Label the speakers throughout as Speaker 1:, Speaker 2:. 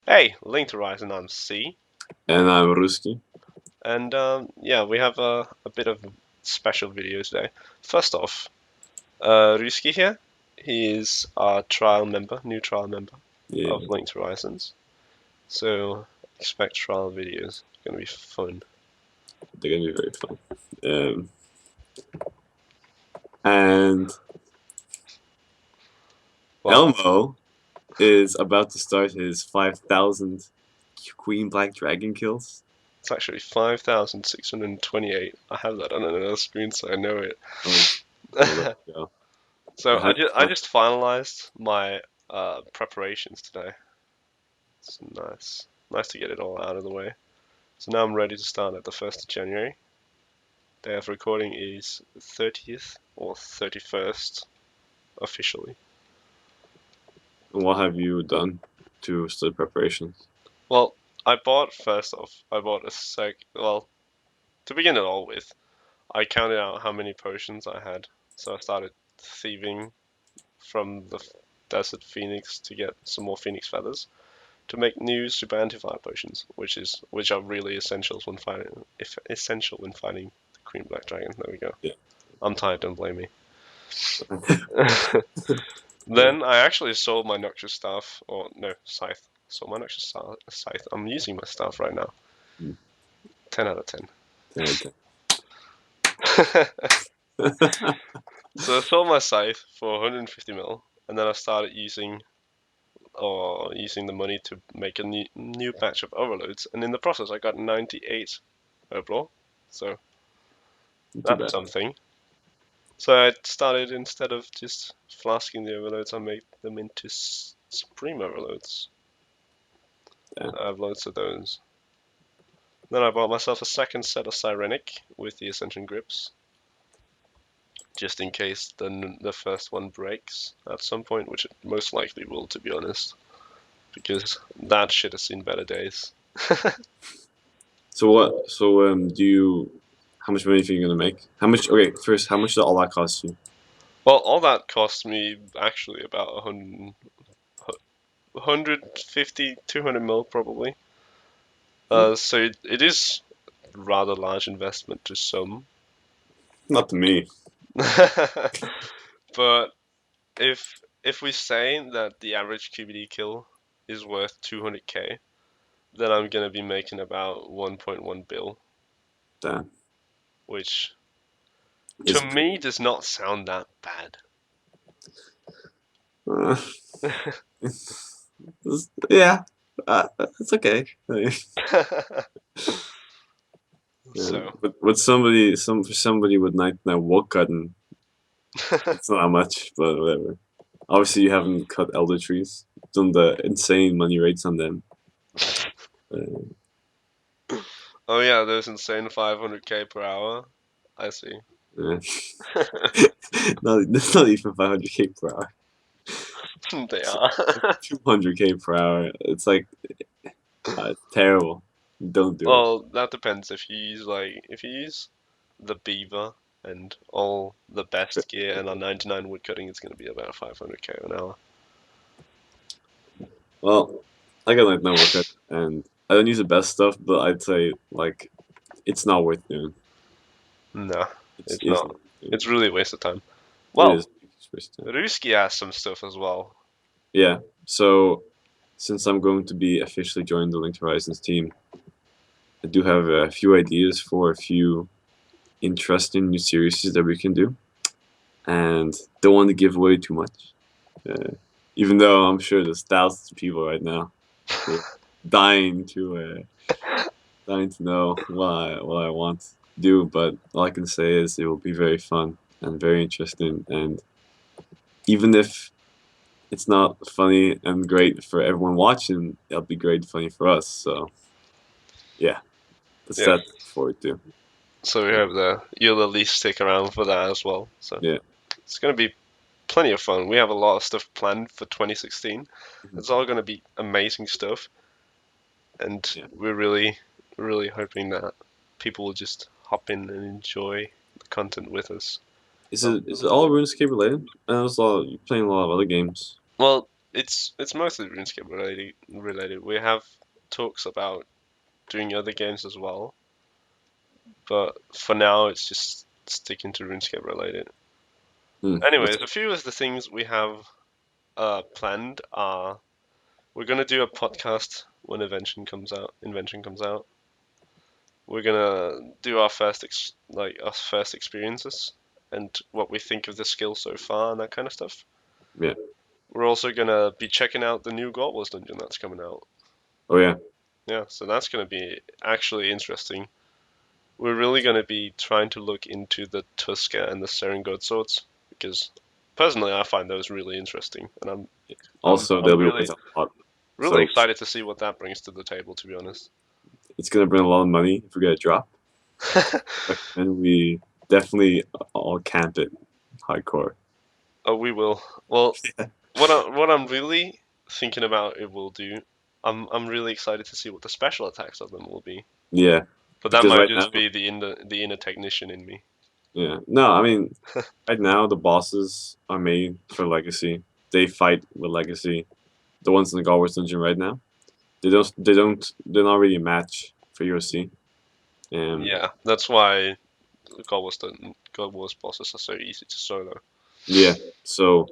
Speaker 1: Hey, Linked Horizon, I'm C,
Speaker 2: And I'm Ruski.
Speaker 1: and yeah, we have a bit of special video today. First off, Ruski here, he is our trial member, new trial member
Speaker 2: Yeah,
Speaker 1: of Linked Horizons, so expect trial videos. It's gonna be fun.
Speaker 2: they're gonna be very fun. Um, and
Speaker 1: Well,
Speaker 2: Elmo is about to start his 5,000 Queen Black Dragon kills.
Speaker 1: it's actually 5,628. I have that on another screen, so I know it.
Speaker 2: Oh, well, there we go.
Speaker 1: So
Speaker 2: I
Speaker 1: I just finalized my preparations today. It's nice to get it all out of the way. So now I'm ready to start at the 1st of January. Day of recording is 30th or 31st officially.
Speaker 2: What have you done to start preparations?
Speaker 1: Well, first off, I bought a well, to begin it all with, I counted out how many potions I had. So I started thieving from the Desert Phoenix to get some more Phoenix feathers to make new super anti-fire potions, which are really essentials when fighting essential when fighting the Queen Black Dragon. There we go.
Speaker 2: Yeah.
Speaker 1: I'm tired, don't blame me. Then I actually sold my Noxious Staff, or no, Scythe. Sold my Noxious Scythe. I'm using my staff right now.
Speaker 2: Hmm.
Speaker 1: 10 out of 10.
Speaker 2: 10 out of 10.
Speaker 1: So I sold my Scythe for 150 mil, and then I started using the money to make a new batch of overloads, and in the process I got 98 overall. So
Speaker 2: Not too
Speaker 1: that's
Speaker 2: bad.
Speaker 1: something. So I started, instead of just flasking the overloads, I made them into supreme overloads.
Speaker 2: Yeah.
Speaker 1: I have loads of those. Then I bought myself a second set of Sirenic with the Ascension grips, just in case the first one breaks at some point, which it most likely will, to be honest, because that shit has seen better days.
Speaker 2: So what? So do you? How much money are you gonna make? How much? Okay, first, how much did all that cost you?
Speaker 1: Well, all that cost me actually about 150, 200 mil probably.
Speaker 2: Hmm.
Speaker 1: So it is rather large investment to some.
Speaker 2: Not to me.
Speaker 1: But if we say that the average QBD kill is worth 200k, then I'm gonna be making about 1.1 bill,
Speaker 2: Damn.
Speaker 1: which to
Speaker 2: Is
Speaker 1: me does not sound that bad.
Speaker 2: uh, yeah, it's okay. Yeah,
Speaker 1: So
Speaker 2: but with for somebody with 99 wood cutting, it's not that much, but whatever. Obviously, you haven't cut elder trees, done the insane money rates on them. Uh,
Speaker 1: oh yeah, those insane 500k per hour. I see.
Speaker 2: yeah. That's not even 500k per hour.
Speaker 1: They
Speaker 2: It's
Speaker 1: are.
Speaker 2: like 200k per hour. It's like it's terrible. Don't do it.
Speaker 1: Well, that depends. If you use the beaver and all the best gear and a 99 woodcutting, it's going to be about 500k an hour.
Speaker 2: Well, I got 99 wood cut, and I don't use the best stuff, but I'd say like it's not worth doing.
Speaker 1: No, it's
Speaker 2: It's
Speaker 1: not.
Speaker 2: not worth doing.
Speaker 1: It's really a waste of time.
Speaker 2: It
Speaker 1: Well,
Speaker 2: is. It's
Speaker 1: Ruski has some stuff as well.
Speaker 2: Yeah. So since I'm going to be officially joining the Linked Horizons team, I do have a few ideas for a few interesting new series that we can do, and don't want to give away too much. Uh, Even though I'm sure there's thousands of people right now who are dying to know what I want to do, but all I can say is it will be very fun and very interesting, and even if it's not funny and great for everyone watching, it'll be great and funny for us. So yeah, that's
Speaker 1: Yeah.
Speaker 2: that to look forward to.
Speaker 1: So we hope that you'll at least stick around for that as well. So
Speaker 2: Yeah.
Speaker 1: it's going to be plenty of fun. We have a lot of stuff planned for 2016.
Speaker 2: Mhm.
Speaker 1: It's all going to be amazing stuff, and
Speaker 2: Yeah.
Speaker 1: we're really hoping that people will just hop in and enjoy the content with us.
Speaker 2: Is it all RuneScape related? I know there's you're playing a lot of other games.
Speaker 1: Well, it's mostly RuneScape related. We have talks about doing other games as well, but for now it's just sticking to RuneScape related.
Speaker 2: That's
Speaker 1: Anyways, a few of the things we have planned are we're gonna do a podcast when Invention comes out. We're gonna do our our first experiences and what we think of the skill so far and that kind of stuff.
Speaker 2: yeah.
Speaker 1: We're also gonna be checking out the new God Wars dungeon that's coming out.
Speaker 2: Oh yeah.
Speaker 1: Yeah, so that's gonna be actually interesting. We're really gonna be trying to look into the Tuska and the Serengod swords because personally I find those really interesting, and
Speaker 2: Also, they'll
Speaker 1: I'm
Speaker 2: be worth a lot.
Speaker 1: really
Speaker 2: So
Speaker 1: excited to see what that brings to the table. To be honest.
Speaker 2: it's gonna bring a lot of money if we get a drop. And we definitely all camp it hardcore.
Speaker 1: Oh, we will. Well, what I'm really thinking about it will do. I'm really excited to see what the special attacks of them will be.
Speaker 2: Yeah,
Speaker 1: But that
Speaker 2: because
Speaker 1: might
Speaker 2: right
Speaker 1: just
Speaker 2: now,
Speaker 1: be the inner technician in me.
Speaker 2: yeah, no, I mean, right now the bosses are made for legacy. They fight with legacy. The ones in the God Wars dungeon right now, they're not really a match for USC.
Speaker 1: Yeah, that's why God Wars bosses are so easy to solo.
Speaker 2: Yeah, so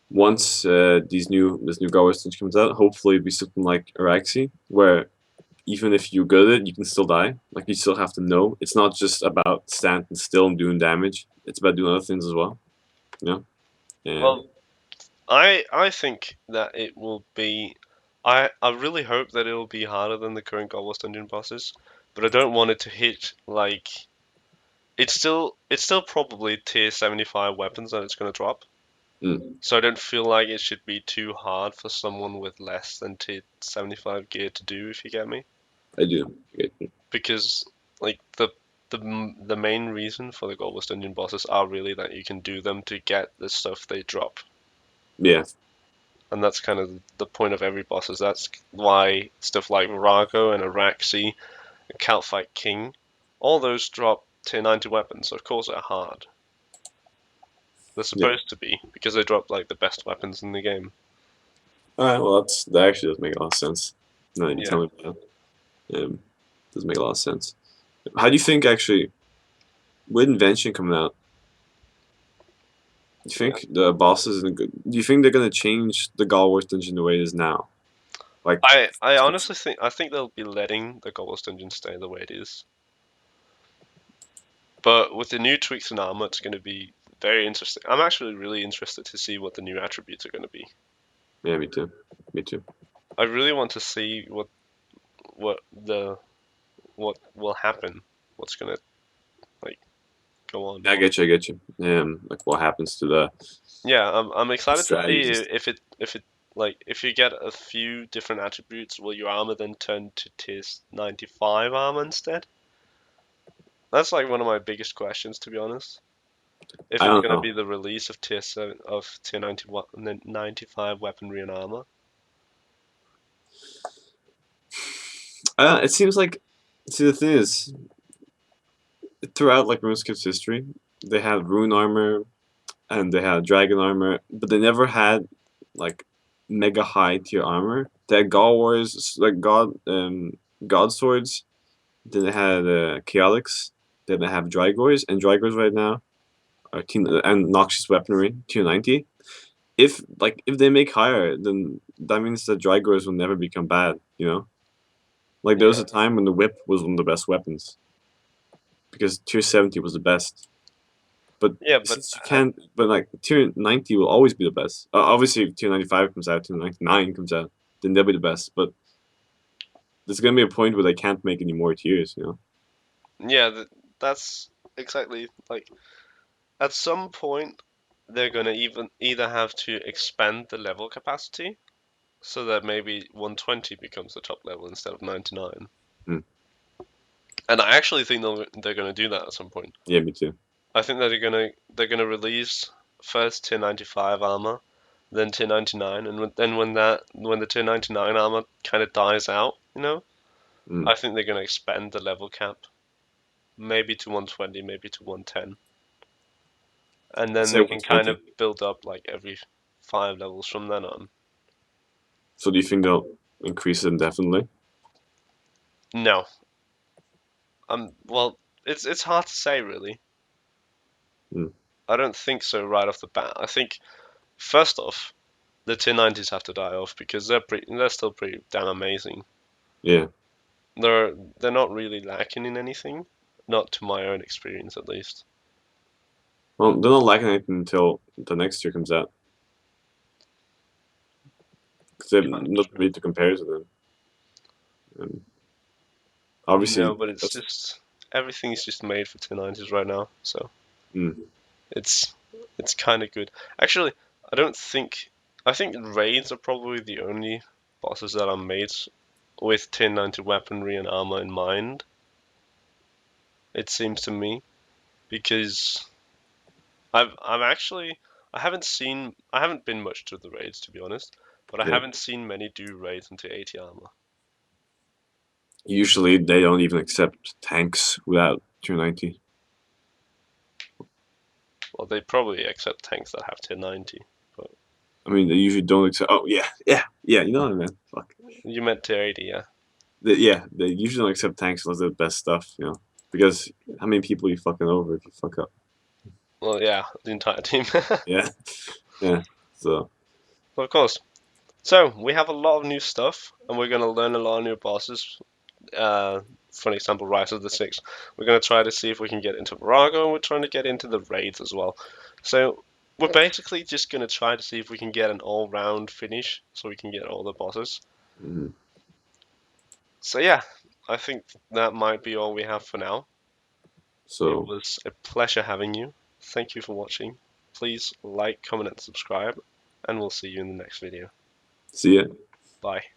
Speaker 2: once this new God Wars dungeon comes out, hopefully it'll be something like Araxi, where even if you're good at it, you can still die. Like you still have to know. It's not just about standing still and doing damage. It's about doing other things as well. You know? And
Speaker 1: Well, I think that it will be. I really hope that it will be harder than the current God Wars dungeon bosses, but I don't want it to hit like it's still probably tier 75 weapons that it's going to drop.
Speaker 2: mm,
Speaker 1: So I don't feel like it should be too hard for someone with less than tier 75 gear to do, if you get me.
Speaker 2: I do. I get
Speaker 1: Because like the main reason for the Gold Dungeon bosses are really that you can do them to get the stuff they drop.
Speaker 2: Yeah,
Speaker 1: And that's kind of the point of every boss. Is that's why stuff like Virago and Araxi, and Calfight King, all those drop tier 90 weapons. So of course they're hard. They're
Speaker 2: yeah.
Speaker 1: supposed to be because they drop like the best weapons in the game.
Speaker 2: All right. Well, that actually does make a lot of sense. Now that you
Speaker 1: Yeah.
Speaker 2: tell me about it, does make a lot of sense. How do you think actually with Invention coming out? Do you think the bosses and do you think they're gonna change the God Wars dungeon the way it is now? Like,
Speaker 1: I honestly think they'll be letting the Golos dungeon stay the way it is. But with the new tweaks in armor, it's going to be very interesting. I'm actually really interested to see what the new attributes are going to be.
Speaker 2: yeah, me too. Me too.
Speaker 1: I really want to see what the what will happen. What's going to like go on.
Speaker 2: Yeah, I get you. I get you. Like what happens to
Speaker 1: Yeah, I'm
Speaker 2: the
Speaker 1: excited to see
Speaker 2: strategies?
Speaker 1: if it like if you get a few different attributes, will your armor then turn to tier 95 armor instead? That's like one of my biggest questions, to be honest. If
Speaker 2: I
Speaker 1: it's
Speaker 2: don't
Speaker 1: going to
Speaker 2: know.
Speaker 1: be the release of tier 91 and then 95 weaponry and armor.
Speaker 2: It seems like see the thing is throughout like RuneScape's history, they had rune armor and they had dragon armor, but they never had like mega high tier armor. They had God Wars, like God swords. Then they had chaotics. Then they have Drygors, and Drygors right now are and noxious weaponry tier 90. If they make higher, then that means that Drygors will never become bad. You know, like there was
Speaker 1: Yeah,
Speaker 2: a time when the whip was one of the best weapons because tier 70 was the best. But
Speaker 1: yeah, but
Speaker 2: since you can't, but like tier 90 will always be the best. Obviously, if tier 95 comes out, tier 99 comes out, then they'll be the best. But there's gonna be a point where they can't make any more tiers. You know?
Speaker 1: yeah, that's exactly like at some point they're gonna even either have to expand the level capacity so that maybe 120 becomes the top level instead of 99.
Speaker 2: Hmm.
Speaker 1: And I actually think they're gonna do that at some point.
Speaker 2: Yeah, me too.
Speaker 1: I think that they're gonna release first tier 95 armor, then tier 99, and then when the tier 99 armor kind of dies out,
Speaker 2: Hmm.
Speaker 1: I think they're gonna expand the level cap, maybe to 120, maybe to 110, and
Speaker 2: I'd
Speaker 1: then
Speaker 2: say
Speaker 1: they can kind of
Speaker 2: 120.
Speaker 1: build up like every. 5 levels from then on.
Speaker 2: So do you think they'll increase it indefinitely?
Speaker 1: No. Well, it's hard to say really.
Speaker 2: Hmm.
Speaker 1: I don't think so right off the bat. I think first off, the 1090s have to die off because they're still pretty damn amazing.
Speaker 2: Yeah.
Speaker 1: They're not really lacking in anything, not to my own experience at least.
Speaker 2: Well, they're not lacking anything until the next year comes out. Because they have
Speaker 1: Yeah,
Speaker 2: nothing really to compare to them. And obviously,
Speaker 1: no, but it's
Speaker 2: that's,
Speaker 1: just everything's just made for 1090s right now, so
Speaker 2: mm,
Speaker 1: it's it's kind of good. Actually, I don't think I think raids are probably the only bosses that are made with 1090 weaponry and armor in mind. It seems to me because I've actually I haven't been much to the raids to be honest, but I
Speaker 2: yeah.
Speaker 1: haven't seen many do raids into 80 armor.
Speaker 2: Usually, they don't even accept tanks without 290.
Speaker 1: Well, they probably accept tanks that have 1090, but
Speaker 2: I mean, they usually don't accept. Oh, yeah, yeah, yeah. You know what I mean? Fuck.
Speaker 1: you meant 1080, yeah.
Speaker 2: Yeah, they usually don't accept tanks unless they're the best stuff, you know? Because how many people are you fucking over if you fuck up?
Speaker 1: Well, yeah, the entire team.
Speaker 2: Yeah, yeah. So,
Speaker 1: Well, of course. So we have a lot of new stuff, and we're gonna learn a lot of new bosses. Uh, for an example, Rise of the Six. We're gonna try to see if we can get into Virago, and we're trying to get into the raids as well. So we're basically just gonna try to see if we can get an all-round finish, so we can get all the bosses.
Speaker 2: mhm.
Speaker 1: So yeah, I think that might be all we have for now. It
Speaker 2: So,
Speaker 1: was a pleasure having you. Thank you for watching. Please like, comment, and subscribe, and we'll see you in the next video.
Speaker 2: see ya.
Speaker 1: Bye.